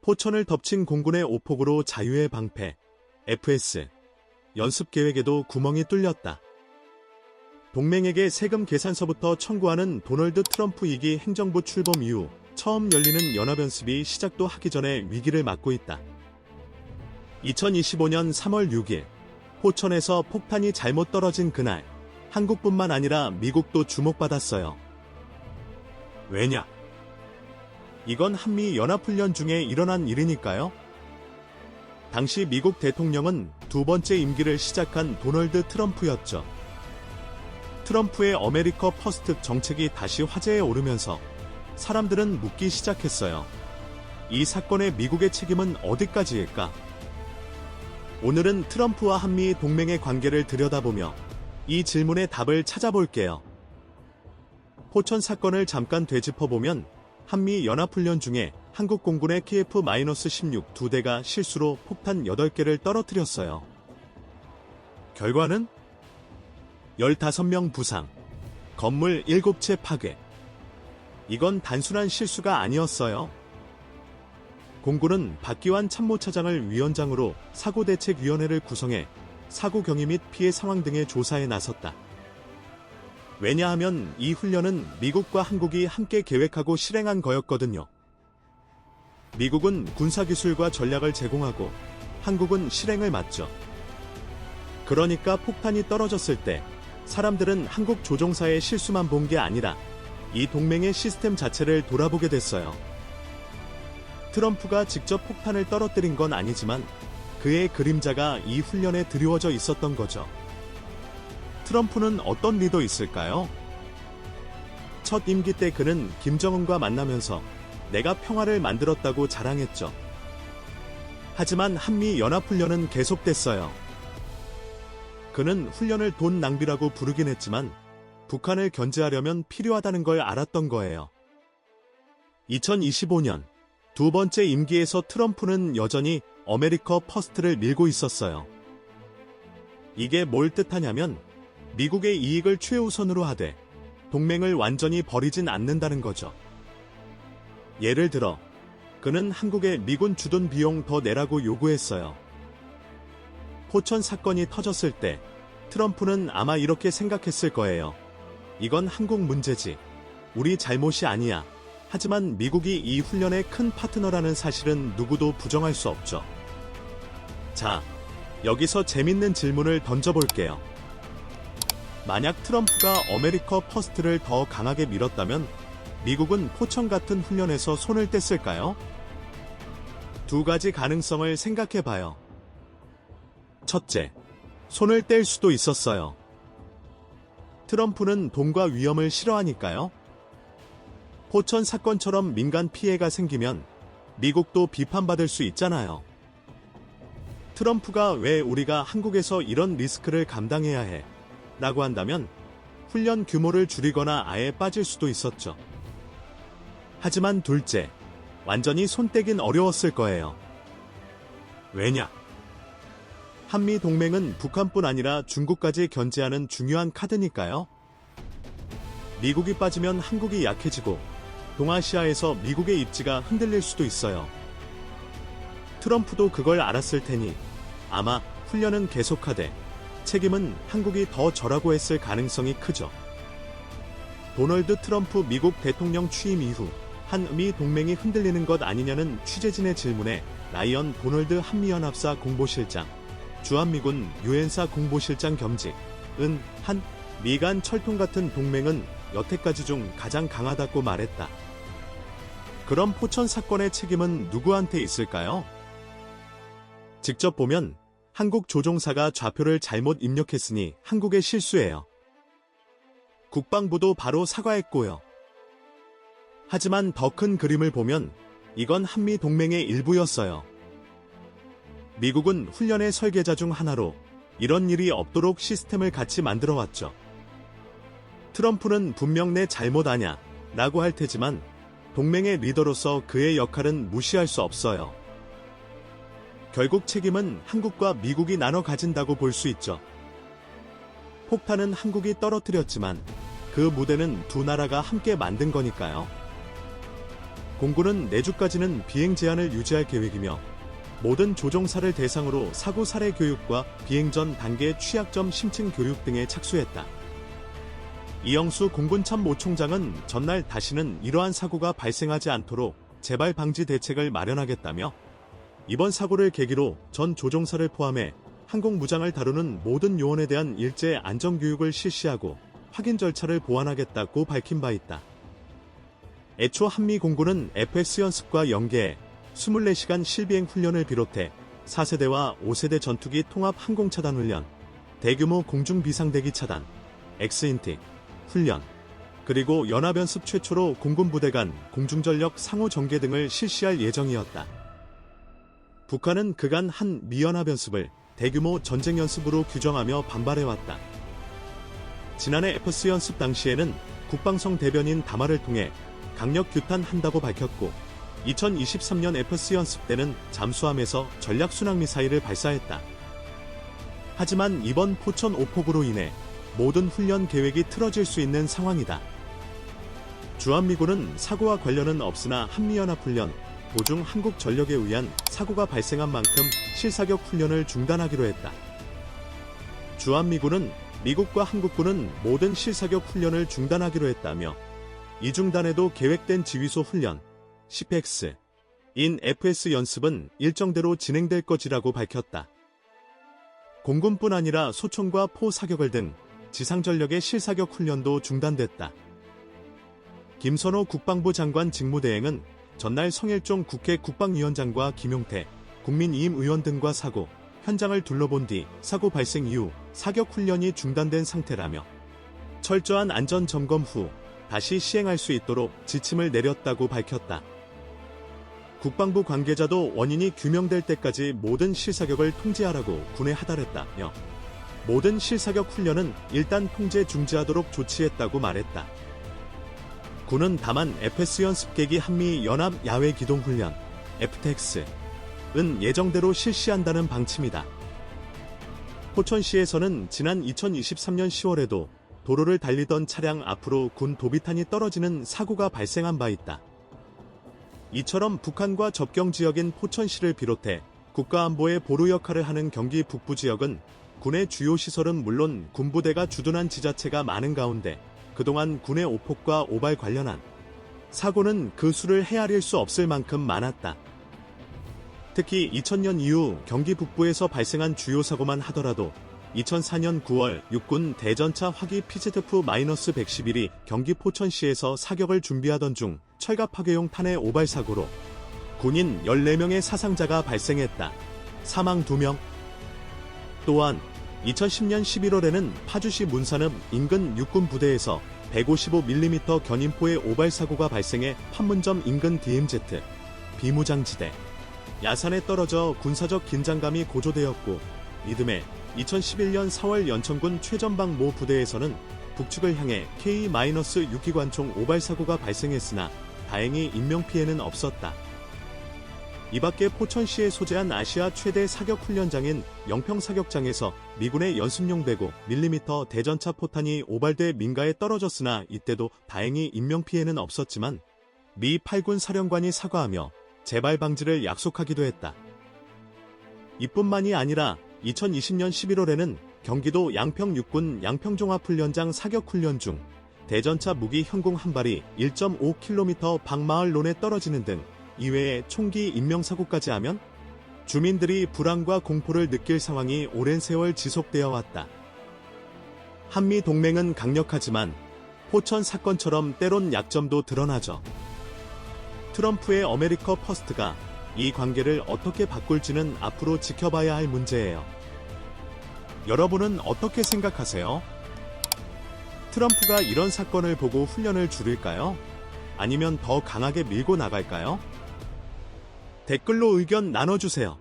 포천을 덮친 공군의 오폭으로 자유의 방패, FS, 연습 계획에도 구멍이 뚫렸다. 동맹에게 세금 계산서부터 청구하는 도널드 트럼프 2기 행정부 출범 이후 처음 열리는 연합연습이 시작도 하기 전에 위기를 맞고 있다. 2025년 3월 6일, 포천에서 폭탄이 잘못 떨어진 그날, 한국뿐만 아니라 미국도 주목받았어요. 왜냐? 이건 한미 연합훈련 중에 일어난 일이니까요. 당시 미국 대통령은 두 번째 임기를 시작한 도널드 트럼프였죠. 트럼프의 아메리카 퍼스트 정책이 다시 화제에 오르면서 사람들은 묻기 시작했어요. 이 사건의 미국의 책임은 어디까지일까? 오늘은 트럼프와 한미 동맹의 관계를 들여다보며 이 질문의 답을 찾아볼게요. 포천 사건을 잠깐 되짚어보면 한미 연합훈련 중에 한국 공군의 KF-16 2대가 실수로 폭탄 8개를 떨어뜨렸어요. 결과는 15명 부상, 건물 7채 파괴. 이건 단순한 실수가 아니었어요. 공군은 박기환 참모차장을 위원장으로 사고대책위원회를 구성해 사고 경위 및 피해 상황 등의 조사에 나섰다. 왜냐하면 이 훈련은 미국과 한국이 함께 계획하고 실행한 거였거든요. 미국은 군사기술과 전략을 제공하고 한국은 실행을 맡죠. 그러니까 폭탄이 떨어졌을 때 사람들은 한국 조종사의 실수만 본 게 아니라 이 동맹의 시스템 자체를 돌아보게 됐어요. 트럼프가 직접 폭탄을 떨어뜨린 건 아니지만 그의 그림자가 이 훈련에 드리워져 있었던 거죠. 트럼프는 어떤 리더였을까요? 첫 임기 때 그는 김정은과 만나면서 내가 평화를 만들었다고 자랑했죠. 하지만 한미 연합훈련은 계속됐어요. 그는 훈련을 돈 낭비라고 부르긴 했지만 북한을 견제하려면 필요하다는 걸 알았던 거예요. 2025년 두 번째 임기에서 트럼프는 여전히 아메리카 퍼스트를 밀고 있었어요. 이게 뭘 뜻하냐면 미국의 이익을 최우선으로 하되 동맹을 완전히 버리진 않는다는 거죠. 예를 들어 그는 한국에 미군 주둔 비용 더 내라고 요구했어요. 포천 사건이 터졌을 때 트럼프는 아마 이렇게 생각했을 거예요. 이건 한국 문제지. 우리 잘못이 아니야. 하지만 미국이 이 훈련의 큰 파트너라는 사실은 누구도 부정할 수 없죠. 자, 여기서 재밌는 질문을 던져볼게요. 만약 트럼프가 아메리카 퍼스트를 더 강하게 밀었다면 미국은 포천 같은 훈련에서 손을 뗐을까요? 두 가지 가능성을 생각해봐요. 첫째, 손을 뗄 수도 있었어요. 트럼프는 돈과 위험을 싫어하니까요. 포천 사건처럼 민간 피해가 생기면 미국도 비판받을 수 있잖아요. 트럼프가 왜 우리가 한국에서 이런 리스크를 감당해야 해? 라고 한다면 훈련 규모를 줄이거나 아예 빠질 수도 있었죠. 하지만 둘째, 완전히 손 떼긴 어려웠을 거예요. 왜냐? 한미 동맹은 북한뿐 아니라 중국까지 견제하는 중요한 카드니까요. 미국이 빠지면 한국이 약해지고 동아시아에서 미국의 입지가 흔들릴 수도 있어요. 트럼프도 그걸 알았을 테니 아마 훈련은 계속하되 책임은 한국이 더 져라고 했을 가능성이 크죠. 도널드 트럼프 미국 대통령 취임 이후 한미 동맹이 흔들리는 것 아니냐는 취재진의 질문에 라이언 도널드 한미연합사 공보실장, 주한미군 유엔사 공보실장 겸직은 한 미간 철통 같은 동맹은 여태까지 중 가장 강하다고 말했다. 그럼 포천 사건의 책임은 누구한테 있을까요? 직접 보면 한국 조종사가 좌표를 잘못 입력했으니 한국의 실수예요. 국방부도 바로 사과했고요. 하지만 더 큰 그림을 보면 이건 한미 동맹의 일부였어요. 미국은 훈련의 설계자 중 하나로 이런 일이 없도록 시스템을 같이 만들어왔죠. 트럼프는 분명 내 잘못 아냐 라고 할 테지만 동맹의 리더로서 그의 역할은 무시할 수 없어요. 결국 책임은 한국과 미국이 나눠 가진다고 볼 수 있죠. 폭탄은 한국이 떨어뜨렸지만 그 무대는 두 나라가 함께 만든 거니까요. 공군은 내주까지는 비행 제한을 유지할 계획이며 모든 조종사를 대상으로 사고 사례 교육과 비행 전 단계 취약점 심층 교육 등에 착수했다. 이영수 공군 참모총장은 전날 다시는 이러한 사고가 발생하지 않도록 재발 방지 대책을 마련하겠다며 이번 사고를 계기로 전 조종사를 포함해 항공무장을 다루는 모든 요원에 대한 일제 안전교육을 실시하고 확인 절차를 보완하겠다고 밝힌 바 있다. 애초 한미공군은 FX 연습과 연계해 24시간 실비행 훈련을 비롯해 4세대와 5세대 전투기 통합 항공차단 훈련, 대규모 공중 비상대기 차단, 엑스인틱 훈련, 그리고 연합연습 최초로 공군부대 간 공중전력 상호 전개 등을 실시할 예정이었다. 북한은 그간 한 미연합연습을 대규모 전쟁연습으로 규정하며 반발해왔다. 지난해 FX 연습 당시에는 국방성 대변인 담화를 통해 강력 규탄한다고 밝혔고 2023년 FX 연습 때는 잠수함에서 전략순항미사일을 발사했다. 하지만 이번 포천 오폭으로 인해 모든 훈련 계획이 틀어질 수 있는 상황이다. 주한미군은 사고와 관련은 없으나 한미연합훈련 도중 한국전력에 의한 사고가 발생한 만큼 실사격 훈련을 중단하기로 했다. 주한미군은 미국과 한국군은 모든 실사격 훈련을 중단하기로 했다며 이 중단에도 계획된 지휘소 훈련, CPX, 인 FS 연습은 일정대로 진행될 것이라고 밝혔다. 공군뿐 아니라 소총과 포 사격을 등 지상전력의 실사격 훈련도 중단됐다. 김선호 국방부 장관 직무대행은 전날 성일종 국회 국방위원장과 김용태 국민이임의원 등과 사고 현장을 둘러본 뒤 사고 발생 이후 사격 훈련이 중단된 상태라며 철저한 안전 점검 후 다시 시행할 수 있도록 지침을 내렸다고 밝혔다. 국방부 관계자도 원인이 규명될 때까지 모든 실사격을 통제하라고 군에 하달했다며 모든 실사격 훈련은 일단 통제 중지하도록 조치했다고 말했다. 군은 다만 FS 연습계기 한미 연합 야외 기동 훈련 FTX은 예정대로 실시한다는 방침이다. 포천시에서는 지난 2023년 10월에도 도로를 달리던 차량 앞으로 군 도비탄이 떨어지는 사고가 발생한 바 있다. 이처럼 북한과 접경 지역인 포천시를 비롯해 국가안보의 보루 역할을 하는 경기 북부 지역은 군의 주요 시설은 물론 군부대가 주둔한 지자체가 많은 가운데 그동안 군의 오폭과 오발 관련한 사고는 그 수를 헤아릴 수 없을 만큼 많았다. 특히 2000년 이후 경기 북부에서 발생한 주요 사고만 하더라도 2004년 9월 육군 대전차 화기 PZF-111이 경기 포천시에서 사격을 준비하던 중 철갑 파괴용 탄의 오발 사고로 군인 14명의 사상자가 발생했다. 사망 2명. 또한 2010년 11월에는 파주시 문산읍 인근 육군 부대에서 155mm 견인포의 오발 사고가 발생해 판문점 인근 DMZ 비무장지대 야산에 떨어져 군사적 긴장감이 고조되었고 이듬해 2011년 4월 연천군 최전방 모 부대에서는 북측을 향해 K-6기관총 오발 사고가 발생했으나 다행히 인명피해는 없었다. 이밖에 포천시에 소재한 아시아 최대 사격훈련장인 영평사격장에서 미군의 연습용 105mm 대전차 포탄이 오발돼 민가에 떨어졌으나 이때도 다행히 인명피해는 없었지만 미 8군 사령관이 사과하며 재발 방지를 약속하기도 했다. 이뿐만이 아니라 2020년 11월에는 경기도 양평 육군 양평종합훈련장 사격훈련 중 대전차 무기 현공 한 발이 1.5km 방마을론에 떨어지는 등 이외에 총기 인명사고까지 하면 주민들이 불안과 공포를 느낄 상황이 오랜 세월 지속되어 왔다. 한미 동맹은 강력하지만 포천 사건처럼 때론 약점도 드러나죠. 트럼프의 아메리카 퍼스트가 이 관계를 어떻게 바꿀지는 앞으로 지켜봐야 할 문제예요. 여러분은 어떻게 생각하세요? 트럼프가 이런 사건을 보고 훈련을 줄일까요? 아니면 더 강하게 밀고 나갈까요? 댓글로 의견 나눠주세요.